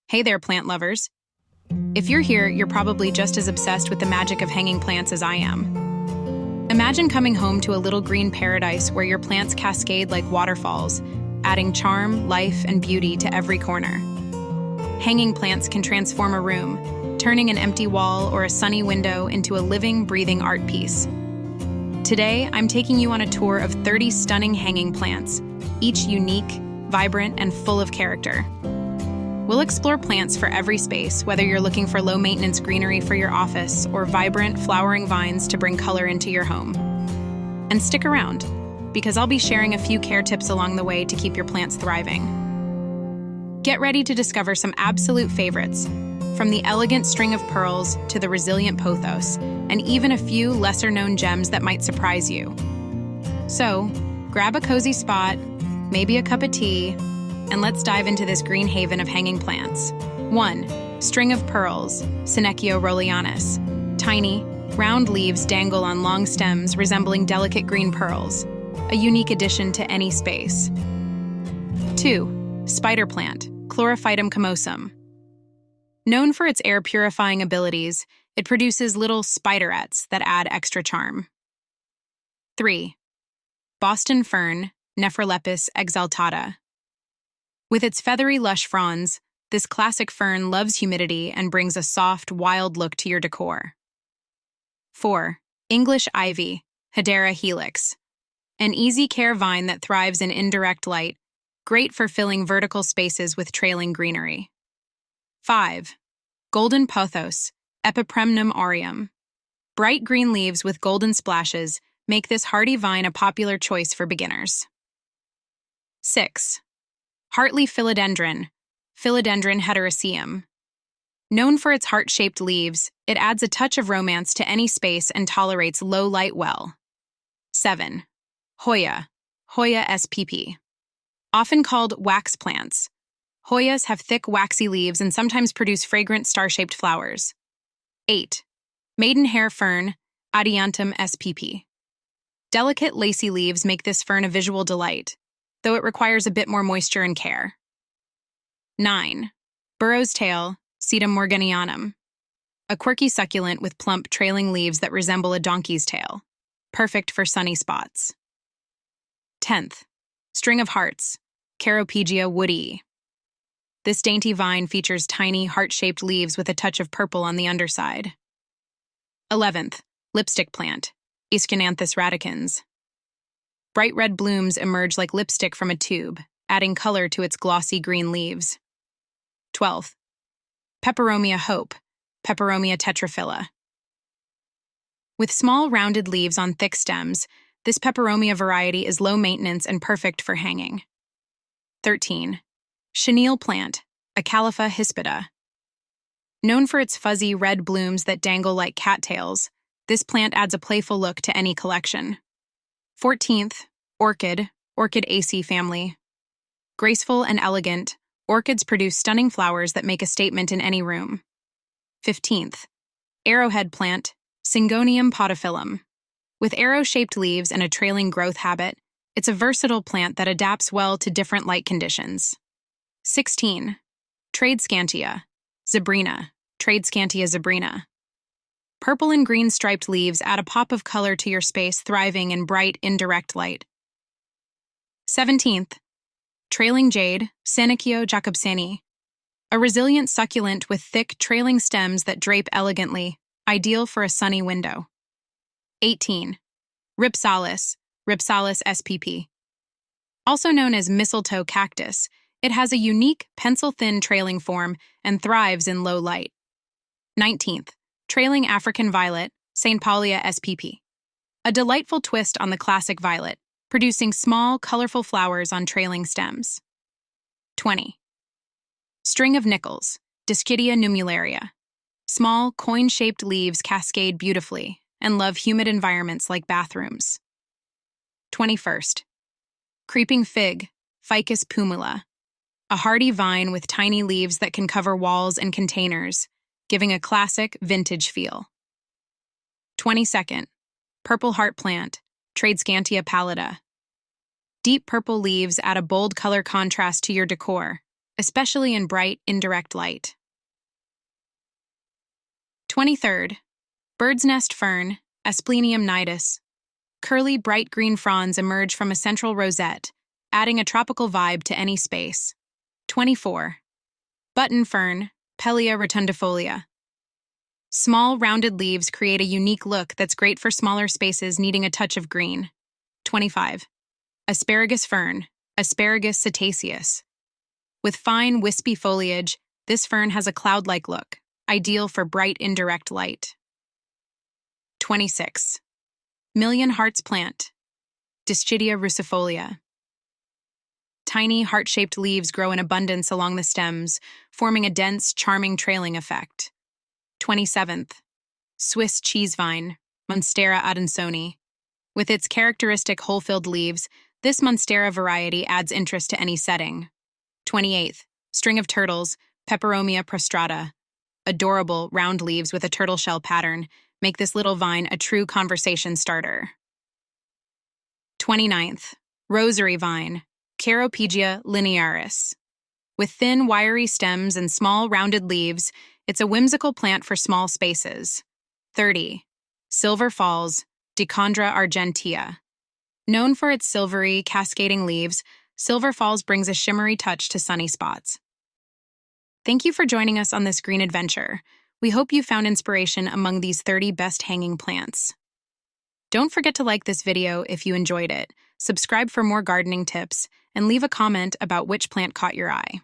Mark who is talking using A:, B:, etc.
A: Hey there, plant lovers. If you're here, you're probably just as obsessed with the magic of hanging plants as I am. Imagine coming home to a little green paradise where your plants cascade like waterfalls, adding charm, life, and beauty to every corner. Hanging plants can transform a room, turning an empty wall or a sunny window into a living, breathing art piece. Today, I'm taking you on a tour of 30 stunning hanging plants, each unique, vibrant, and full of character. We'll explore plants for every space, whether you're looking for low-maintenance greenery for your office or vibrant, flowering vines to bring color into your home. And stick around, because I'll be sharing a few care tips along the way to keep your plants thriving. Get ready to discover some absolute favorites, from the elegant string of pearls to the resilient pothos, and even a few lesser-known gems that might surprise you. So, grab a cozy spot, maybe a cup of tea, and let's dive into this green haven of hanging plants. 1. String of pearls, Senecio rollianus. Tiny, round leaves dangle on long stems resembling delicate green pearls, a unique addition to any space. 2. Spider plant, Chlorophytum comosum. Known for its air-purifying abilities, it produces little spiderettes that add extra charm. 3. Boston fern, Nephrolepis exaltata. With its feathery, lush fronds, this classic fern loves humidity and brings a soft, wild look to your decor. 4. English ivy, Hedera helix. An easy-care vine that thrives in indirect light, great for filling vertical spaces with trailing greenery. 5. Golden pothos, Epipremnum aureum. Bright green leaves with golden splashes make this hardy vine a popular choice for beginners. 6. Heartleaf Philodendron, Philodendron hederaceum. Known for its heart-shaped leaves, it adds a touch of romance to any space and tolerates low light well. 7. Hoya, Hoya spp. Often called wax plants, Hoyas have thick, waxy leaves and sometimes produce fragrant star-shaped flowers. 8. Maidenhair fern, Adiantum spp. Delicate, lacy leaves make this fern a visual delight, though it requires a bit more moisture and care. 9. Burro's tail, Sedum morganianum. A quirky succulent with plump, trailing leaves that resemble a donkey's tail, perfect for sunny spots. 10th. String of hearts, Ceropegia woodii. This dainty vine features tiny, heart-shaped leaves with a touch of purple on the underside. 11th. Lipstick plant, Aesculanthes radicans. Bright red blooms emerge like lipstick from a tube, adding color to its glossy green leaves. 12th. Peperomia Hope, Peperomia tetraphylla. With small, rounded leaves on thick stems, this peperomia variety is low maintenance and perfect for hanging. 13. Chenille Plant, Acalypha hispida. Known for its fuzzy red blooms that dangle like cattails, this plant adds a playful look to any collection. 14th. Orchid, Orchidaceae family. Graceful and elegant, orchids produce stunning flowers that make a statement in any room. 15th. Arrowhead Plant, Syngonium podophyllum. With arrow-shaped leaves and a trailing growth habit, it's a versatile plant that adapts well to different light conditions. 16. Tradescantia Zebrina, Tradescantia Zebrina. Purple and green striped leaves add a pop of color to your space, thriving in bright, indirect light. 17th. Trailing jade, Senecio jacobsoni. A resilient succulent with thick, trailing stems that drape elegantly, ideal for a sunny window. 18. Ripsalis, Ripsalis spp. Also known as mistletoe cactus, it has a unique, pencil-thin trailing form and thrives in low light. 19th. Trailing African violet, St. Paulia spp. A delightful twist on the classic violet, producing small, colorful flowers on trailing stems. 20. String of nickels, Dischidia numularia. Small, coin-shaped leaves cascade beautifully and love humid environments like bathrooms. 21st. Creeping fig, Ficus pumila. A hardy vine with tiny leaves that can cover walls and containers, giving a classic, vintage feel. 22nd. Purple heart plant, Tradescantia pallida. Deep purple leaves add a bold color contrast to your decor, especially in bright, indirect light. 23rd. Bird's nest fern, Asplenium nidus. Curly, bright green fronds emerge from a central rosette, adding a tropical vibe to any space. 24. Button fern, Pellia rotundifolia. Small, rounded leaves create a unique look that's great for smaller spaces needing a touch of green. 25. Asparagus fern, Asparagus cetaceus. With fine, wispy foliage, this fern has a cloud-like look, ideal for bright, indirect light. 26. Million hearts plant, Dischidia rucifolia. Tiny, heart-shaped leaves grow in abundance along the stems, forming a dense, charming trailing effect. 27th. Swiss cheese vine, Monstera adansoni. With its characteristic hole-filled leaves, this Monstera variety adds interest to any setting. 28th. String of turtles, Peperomia prostrata. Adorable, round leaves with a turtle shell pattern make this little vine a true conversation starter. 29th. Rosary Vine, Ceropegia linearis. With thin, wiry stems and small, rounded leaves, it's a whimsical plant for small spaces. 30. Silver Falls, Dichondra argentea. Known for its silvery, cascading leaves, Silver Falls brings a shimmery touch to sunny spots. Thank you for joining us on this green adventure. We hope you found inspiration among these 30 best hanging plants. Don't forget to like this video if you enjoyed it, subscribe for more gardening tips, and leave a comment about which plant caught your eye.